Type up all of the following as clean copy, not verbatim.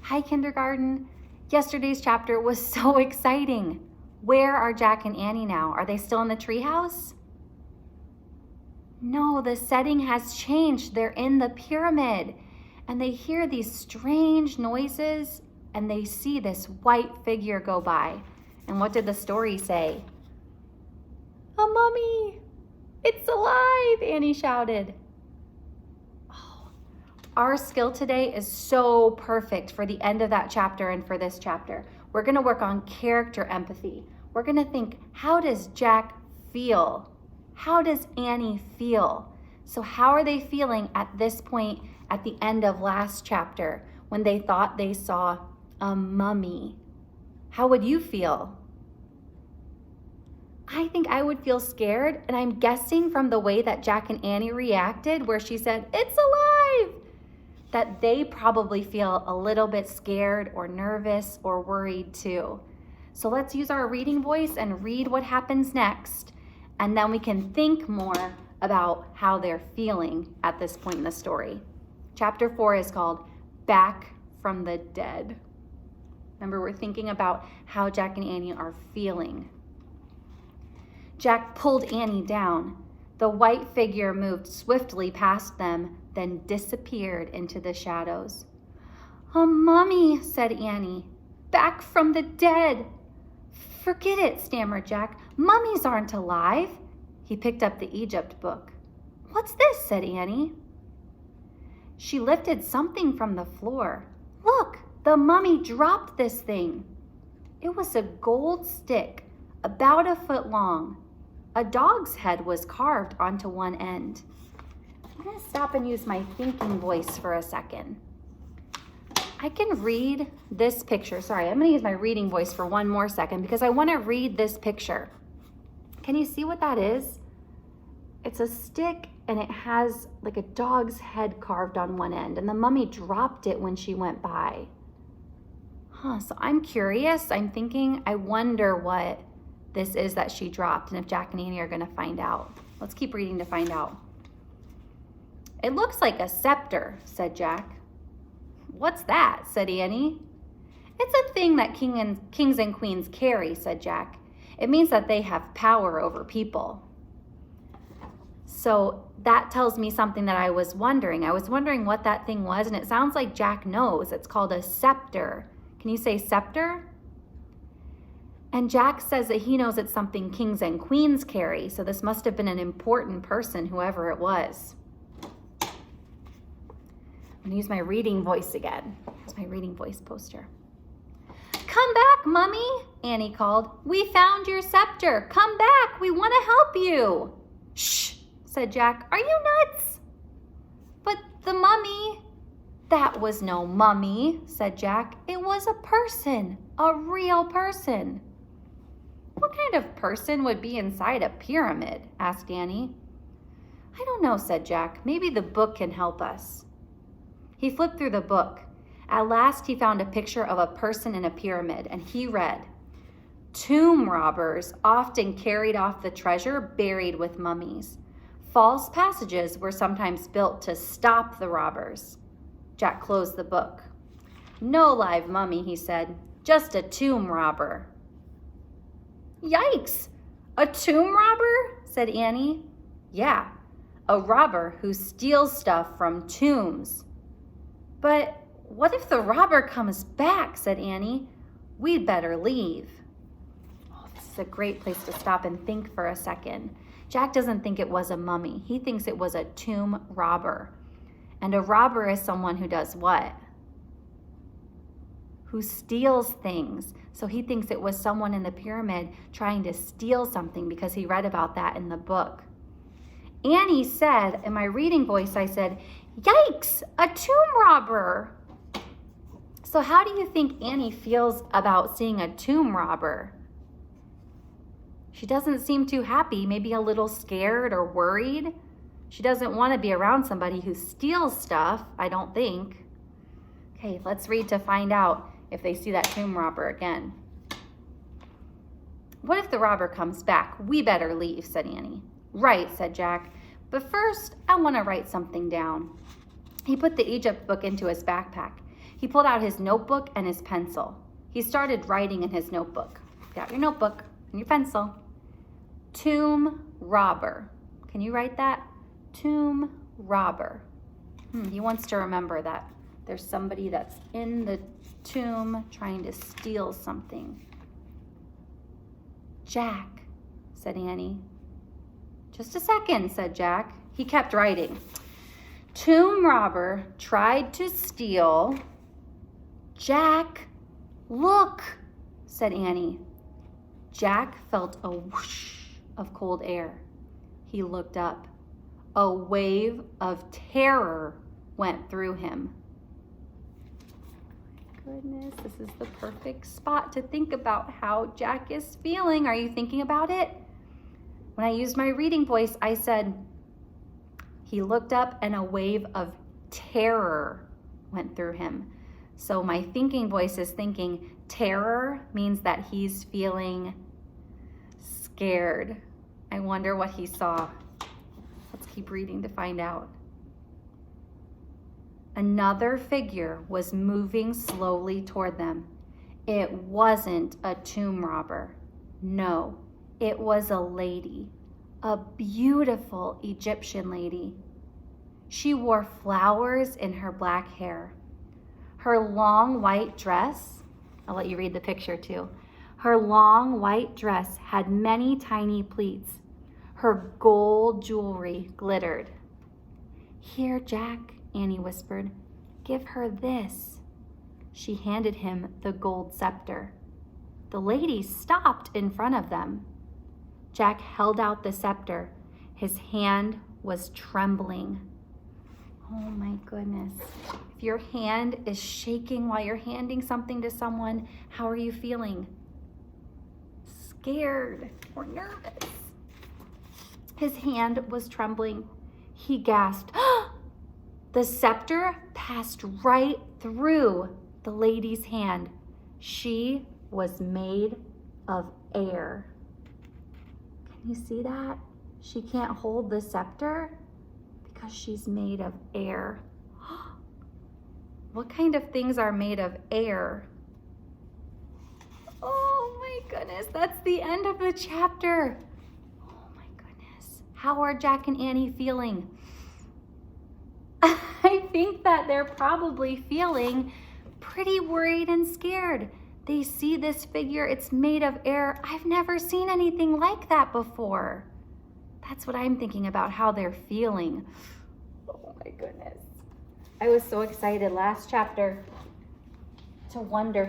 Hi, kindergarten. Yesterday's chapter was so exciting. Where are Jack and Annie now? Are they still in the treehouse? No, the setting has changed. They're in the pyramid, and they hear these strange noises, and they see this white figure go by. And what did the story say? A mummy! It's alive, Annie shouted. Oh, our skill today is so perfect for the end of that chapter and for this chapter. We're going to work on character empathy. We're going to think, how does Jack feel? How does Annie feel? So how are they feeling at this point at the end of last chapter when they thought they saw a mummy? How would you feel? I think I would feel scared, and I'm guessing from the way that Jack and Annie reacted, where she said, "It's alive," that they probably feel a little bit scared or nervous or worried too. So let's use our reading voice and read what happens next, and then we can think more about how they're feeling at this point in the story. Chapter 4 is called Back from the Dead. Remember, we're thinking about how Jack and Annie are feeling. Jack pulled Annie down. The white figure moved swiftly past them, then disappeared into the shadows. "A mummy," said Annie. "Back from the dead." "Forget it," stammered Jack. "Mummies aren't alive." He picked up the Egypt book. "What's this?" said Annie. She lifted something from the floor. "Look, the mummy dropped this thing." It was a gold stick, about a foot long. A dog's head was carved onto one end. I'm going to stop and use my thinking voice for a second. I can read this picture. Sorry, I'm going to use my reading voice for one more second because I want to read this picture. Can you see what that is? It's a stick, and it has like a dog's head carved on one end, and the mummy dropped it when she went by. So I'm curious. I'm thinking, I wonder what this is that she dropped, and if Jack and Annie are going to find out. Let's keep reading to find out. "It looks like a scepter," said Jack. "What's that?" said Annie. "It's a thing that kings and queens carry," said Jack. "It means that they have power over people." So that tells me something that I was wondering. I was wondering what that thing was, and it sounds like Jack knows. It's called a scepter. Can you say scepter? And Jack says that he knows it's something kings and queens carry, so this must have been an important person, whoever it was. I'm going to use my reading voice again. Here's my reading voice poster. "Come back, Mummy," Annie called. "We found your scepter. Come back. We want to help you." "Shh," said Jack. "Are you nuts?" "But the mummy." "That was no mummy," said Jack. "It was a person, a real person." "What kind of person would be inside a pyramid?" asked Annie. "I don't know," said Jack. "Maybe the book can help us." He flipped through the book. At last he found a picture of a person in a pyramid, and he read, "Tomb robbers often carried off the treasure buried with mummies. False passages were sometimes built to stop the robbers." Jack closed the book. "No live mummy," he said. "Just a tomb robber." "Yikes! A tomb robber?" said Annie. "Yeah, a robber who steals stuff from tombs." "But what if the robber comes back?" said Annie. "We'd better leave." Oh, this is a great place to stop and think for a second. Jack doesn't think it was a mummy. He thinks it was a tomb robber. And a robber is someone who does what? Who steals things. So he thinks it was someone in the pyramid trying to steal something because he read about that in the book. Annie said, in my reading voice, I said, "Yikes, a tomb robber." So how do you think Annie feels about seeing a tomb robber? She doesn't seem too happy, maybe a little scared or worried. She doesn't want to be around somebody who steals stuff, I don't think. Okay, let's read to find out if they see that tomb robber again. "What if the robber comes back? We better leave," said Annie. "Right," said Jack. "But first, I want to write something down." He put the Egypt book into his backpack. He pulled out his notebook and his pencil. He started writing in his notebook. Got your notebook and your pencil. Tomb robber. Can you write that? Tomb robber. He wants to remember that there's somebody that's in the tomb trying to steal something. Jack, said Annie. Just a second, said Jack. He kept writing. Tomb robber tried to steal. Jack, look, said Annie. Jack felt a whoosh of cold air. He looked up. A wave of terror went through him. Goodness, this is the perfect spot to think about how Jack is feeling. Are you thinking about it? When I used my reading voice, I said, he looked up and a wave of terror went through him. So my thinking voice is thinking terror means that he's feeling scared. I wonder what he saw. Let's keep reading to find out. Another figure was moving slowly toward them. It wasn't a tomb robber. No, it was a lady, a beautiful Egyptian lady. She wore flowers in her black hair. Her long white dress, I'll let you read the picture too. Her long white dress had many tiny pleats. Her gold jewelry glittered. Here, Jack, Annie whispered. Give her this. She handed him the gold scepter. The lady stopped in front of them. Jack held out the scepter. His hand was trembling. Oh my goodness. If your hand is shaking while you're handing something to someone, how are you feeling? Scared or nervous? His hand was trembling. He gasped. The scepter passed right through the lady's hand. She was made of air. Can you see that? She can't hold the scepter because she's made of air. What kind of things are made of air? Oh my goodness, that's the end of the chapter. Oh my goodness. How are Jack and Annie feeling? I think that they're probably feeling pretty worried and scared. They see this figure, it's made of air. I've never seen anything like that before. That's what I'm thinking about, how they're feeling. Oh my goodness. I was so excited last chapter to wonder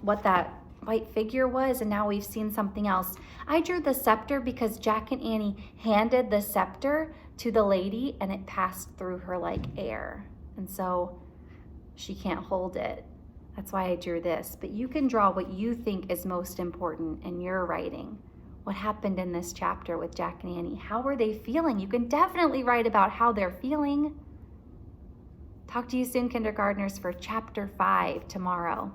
what that white figure was, and now we've seen something else. I drew the scepter because Jack and Annie handed the scepter to the lady and it passed through her like air. And so she can't hold it. That's why I drew this. But you can draw what you think is most important in your writing. What happened in this chapter with Jack and Annie? How were they feeling? You can definitely write about how they're feeling. Talk to you soon, kindergartners, for chapter 5 tomorrow.